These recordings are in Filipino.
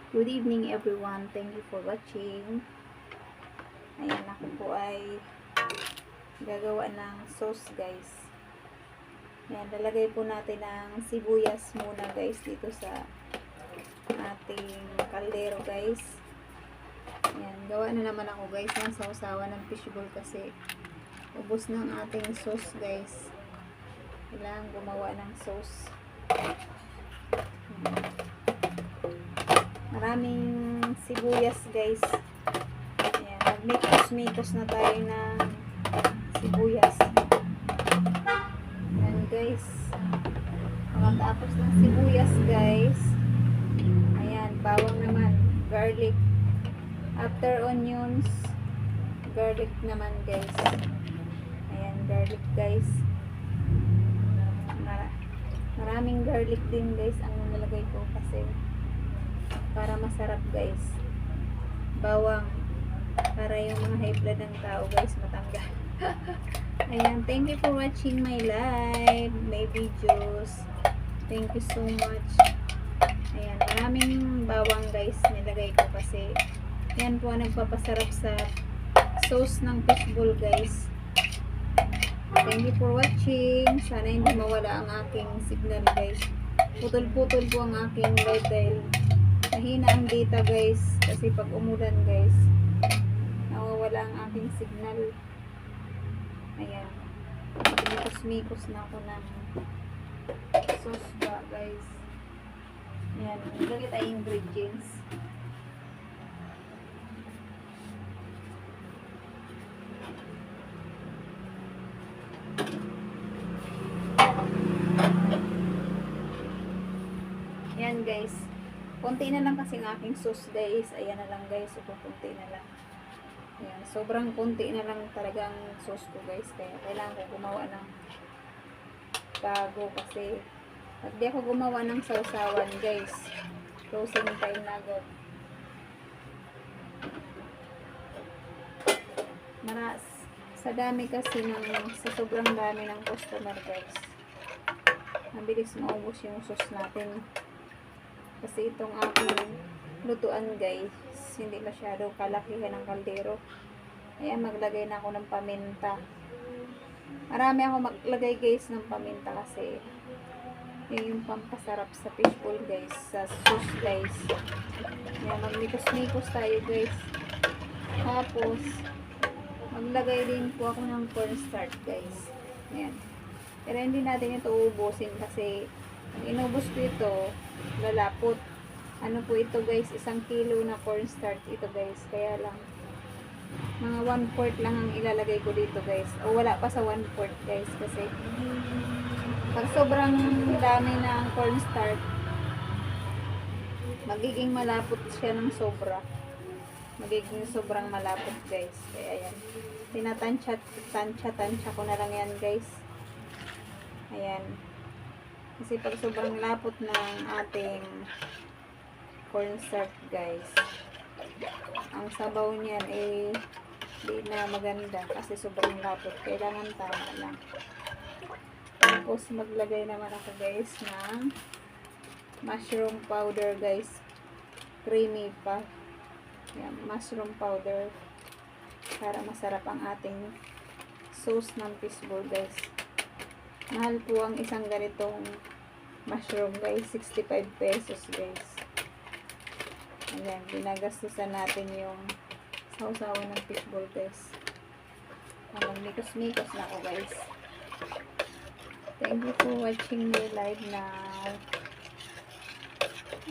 Good evening everyone. Thank you for watching. Ayan, ako po ay gagawa ng sauce guys. Ayan, lalagay po natin ng sibuyas muna guys dito sa ating kaldero guys. Ayan, gawa na naman ako guys ng sausawan ng fishball kasi ubos ng ating sauce guys. Kailangan gumawa ng sauce. Ayan. Maraming sibuyas guys. Ayan, magmikos-mikos na tayo ng sibuyas. Ayan guys. Pagkatapos ng sibuyas guys, ayan, bawang naman, garlic. After onions, garlic naman guys. Ayan, garlic guys. Maraming garlic din guys ang nalagay ko kasi para masarap guys. Bawang para yung mga high blood ng tao guys matanggal. Ayan, thank you for watching my live, my videos. Thank you so much. Ayan, maraming bawang guys nilagay ko kasi yan po ang nagpapasarap sa sauce ng fishball guys. Thank you for watching. Sana hindi mawala ang aking signal guys. Putol-putol po ang aking live dahil mahina ang data guys kasi pag umulan guys nawawala ang aking signal. Ayan, mikos-mikos na ako ng sauce ba guys. Ayan, lagay tayo ingredients. Ayan guys, konti na lang kasi ang aking sauce guys. Ayan na lang guys, konti na lang. Ayan, sobrang konti na lang talagang sauce ko guys. Kaya kailangan ko gumawa ng bago kasi pag di ako gumawa ng sausawan guys, closing time na agad. Sa dami kasi sa sobrang dami ng customer guys, mabilis maubos yung sauce natin. Kasi itong aking lutuan guys, hindi masyado kalakihan ng kaldero. Ayan, maglagay na ako ng paminta. Marami ako maglagay guys ng paminta kasi yun yung pampasarap sa fishball guys, sa sauce guys. Ayan, magmikos-mikos tayo guys. Tapos, maglagay din po ako ng cornstarch guys. Ayan. Pero hindi natin ito uubusin kasi inubos ko ito, lalapot. Ano po ito guys, 1 kilo na cornstarch ito guys. Kaya lang, mga 1/4 lang ang ilalagay ko dito guys. O wala pa sa 1/4 guys kasi pag sobrang dami na ang cornstarch, magiging malapot siya ng sobra. Magiging sobrang malapot guys. Kaya yan, tinatansya ko na lang yan guys. Ayan. Kasi pag sobrang lapot ng ating cornstarch guys, ang sabaw niyan eh di na maganda kasi sobrang lapot. Kailangan tama lang. Tapos maglagay naman ako guys ng mushroom powder guys. Creamy pa. Yan, mushroom powder para masarap ang ating sauce ng fishball guys. Mahal po ang isang ganitong mushroom guys, 65 pesos guys. Ayan, ginagastusan natin yung sausawan ng fishball guys. Magmikos-mikos na ako guys. Thank you for watching my live now.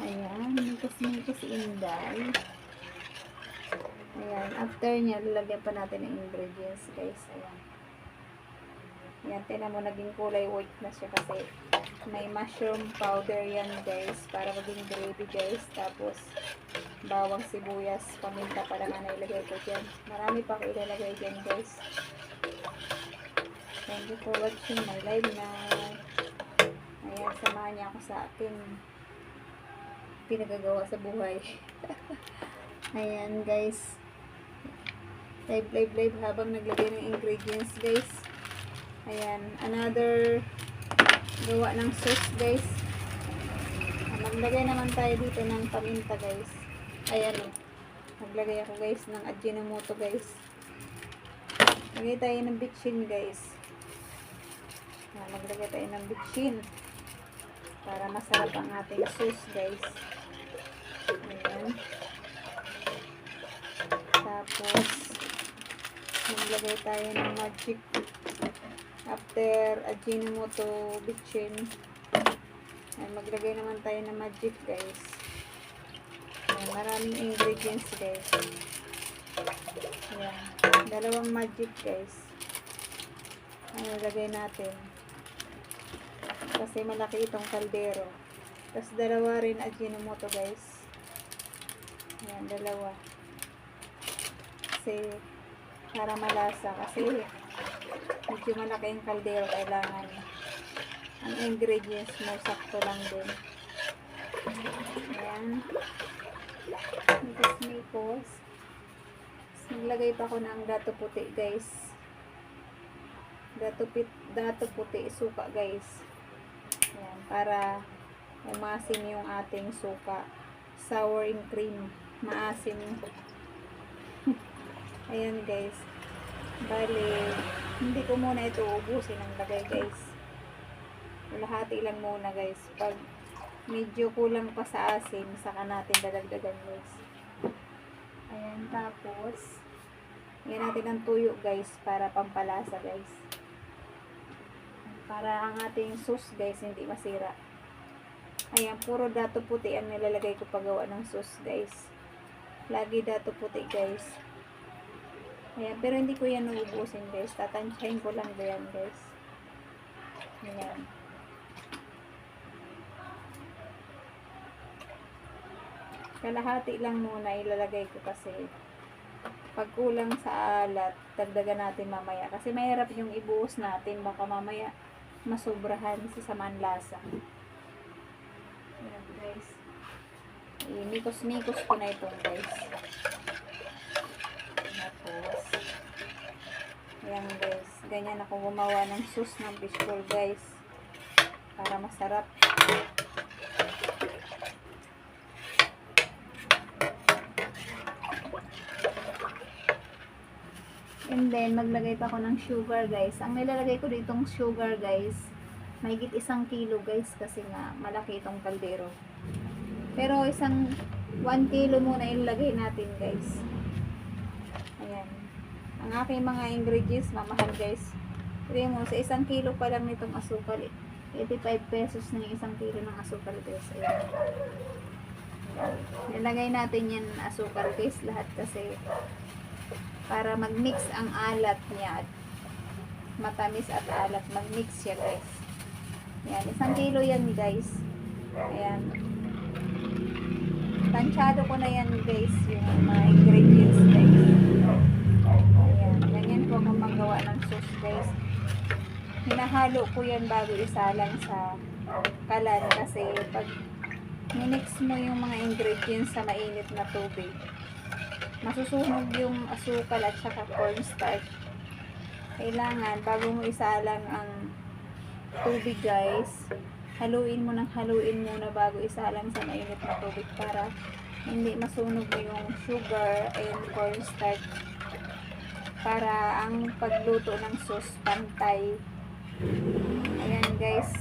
Ayan, mikos-mikos inday. Ayan, after niya, lalagyan pa natin ng ingredients guys. Ayan. Yan, tinan mo, naging kulay white na siya kasi may mushroom powder yan guys para maging gravy guys. Tapos bawang, sibuyas, paminta pa naman na ilagay ko dyan. Marami pa ko ilalagay dyan guys. Thank you for watching my live now. Ayan, samahan niya ako sa aking pinagagawa sa buhay. Ayan guys, live habang naglagay ng ingredients guys. Ayan, another gawa ng sauce guys. Maglagay naman tayo dito ng paminta guys. Ayan o. Maglagay ako guys ng Ajinomoto guys. Lagay tayo ng bitchin guys. Maglagay tayo ng bitchin. Para masarap ang ating sauce guys. Ayan. Tapos, maglagay tayo ng magic. After Ajinomoto bitchin, ay maglagay naman tayo ng magic guys. Ayan, maraming ingredients guys. Ayan, dalawang magic guys. Ayan, lagay natin. Kasi malaki itong kaldero. Tapos dalawa rin Ajinomoto guys. Ayan, dalawa. Kasi para malasa. Kasi medyo malaki yung kaldero. Kailangan ang ingredients mo sakto lang din. Ayan. Mikos. Naglagay pa ako ng dato puti guys. Dato puti suka guys. Ayan, para umasim yung ating suka. Sour and cream. Maasim. Ayan guys. Bali, hindi ko muna ito ubusin ang lagay guys. Lahati lang muna guys. Pag medyo kulang pa sa asim, saka natin dadagdagan guys. Ayan, tapos yan natin ang tuyo guys para pampalasa guys. Para ang ating sauce guys hindi masira. Ayan, puro dato puti ang nilalagay ko paggawa ng sauce guys. Lagi dato puti guys. Ayan, pero hindi ko yan uubusin guys. Tatansyahin ko lang yan guys. Ayan. Kalahati lang muna ilalagay ko kasi pag kulang sa alat, dagdagan natin mamaya. Kasi mahirap yung ibuhos natin. Baka mamaya masobrahan sa saman lasa. Ayan guys. Mikos-mikos ko na ito guys. Tapos, ayan guys. Ganyan ako gumawa ng sauce ng fishball guys. Para masarap. And then, maglagay pa ako ng sugar guys. Ang nilalagay ko ditong sugar guys, mahigit 1 kilo guys, kasi nga malaki itong kaldero. Pero 1 kilo muna ilagay natin guys. Ayan. Ang aking mga ingredients, mamahal guys. Pero mo, sa 1 kilo pa lang nitong asukal, 85 pesos na yung 1 kilo ng asukal guys. Ayan. Nilagay natin yan asukal guys, lahat kasi para mag-mix ang alat niya. Matamis at alat. Mag-mix siya guys. Ayan. 1 kilo yan guys. Ayan. Tansyado ko na yan guys. Yung mga ingredients guys. Ayan. Ganyan ko kung magawa ng sauce guys. Hinahalo ko yan bago isalang sa kalan. Kasi pag minix mo yung mga ingredients sa mainit na tubig, masusunog yung asukal at saka cornstarch. Kailangan, bago mo isalang ang tubig guys, haluin mo muna bago isalang sa mainit na tubig para hindi masunog yung sugar and cornstarch. Para ang pagluto ng sauce pantay. Ayan guys.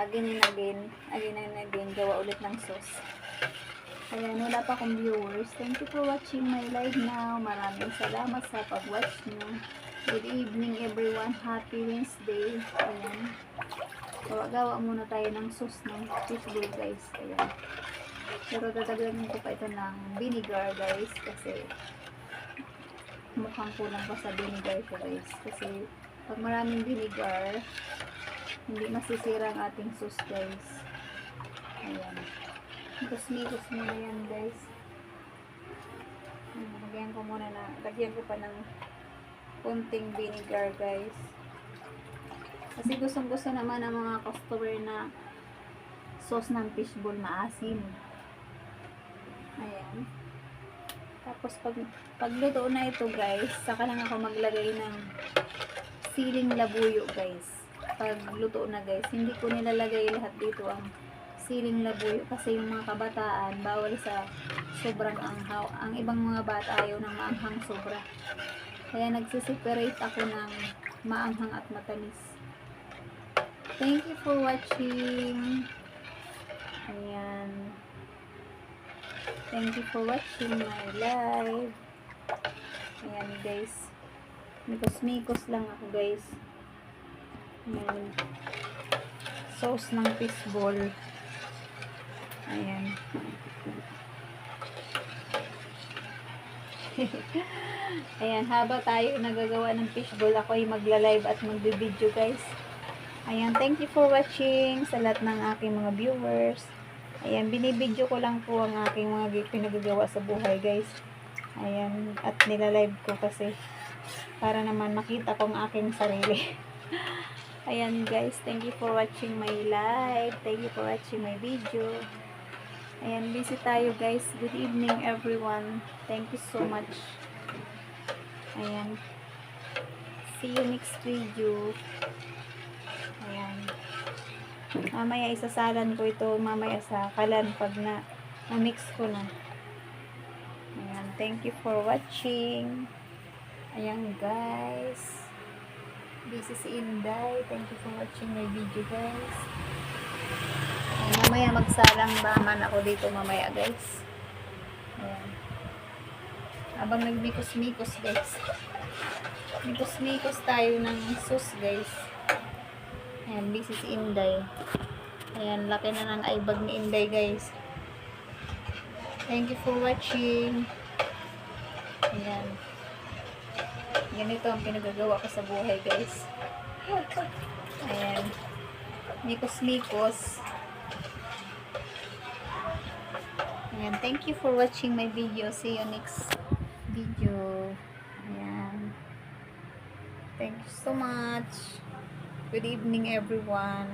Again and again, gawa ulit ng sauce. Ayan, wala pa akong viewers. Thank you for watching my live now. Maraming salamat sa pag-watch nyo. Good evening everyone. Happy Wednesday. Ayan. Gawa muna tayo ng sauce ng fishball guys. Ayan. Pero dadagdagan ko pa ito ng vinegar guys. Kasi mukhang kulang pa sa vinegar ko guys. Kasi pag maraming vinegar, hindi masisira ang ating sauce guys. Ayan. Mikos muna yan guys. Lagyan ko pa ng kunting vinegar guys. Kasi gustong-gusto naman ng mga customer na sauce ng fishball maasim. Ayan. Tapos pagluto na ito guys, saka lang ako maglagay ng siling labuyo guys. Pagluto na guys, hindi ko nilalagay lahat dito ang siling labuyo kasi yung mga kabataan bawal sa sobrang anghaw. Ang ibang mga bata ayaw ng maanghang sobra. Kaya nagsiseparate ako ng maanghang at matamis. Thank you for watching. Ayan. Thank you for watching my live. Ayan guys. Mikos-mikos lang ako guys. Ayan. Sauce ng fishball. Ayan. Ayan, haba tayo nagagawa ng fishball, ako ay magla-live at magbe-video guys. Ayan, thank you for watching sa lahat ng aking mga viewers. Ayan, binibidyo ko lang po ang aking mga pinagagawa sa buhay guys. Ayan, at nila-live ko kasi para naman makita ko ang aking sarili. Ayan guys, thank you for watching my live. Thank you for watching my video. Ayan, busy tayo guys. Good evening everyone. Thank you so much. Ayan. See you next video. Ayan. Mamaya isasalan ko ito mamaya sa kalan pag na-mix ko na. Ayan. Thank you for watching. Ayan guys. This is Inday. Thank you for watching my video guys. Ayan, mamaya magsalang baman ako dito mamaya guys. Ayan. Habang nagmikos-mikos guys. Mikos-mikos tayo ng sauce guys. Ayan, busy si Inday. Ayan, laki na ng aibag ni Inday guys. Thank you for watching. Ayan. Ganito ang pinagagawa ko sa buhay guys. Ayan. Mikos-mikos. Ayan. Thank you for watching my video. See you next video. Ayan. Thank you so much. Good evening everyone.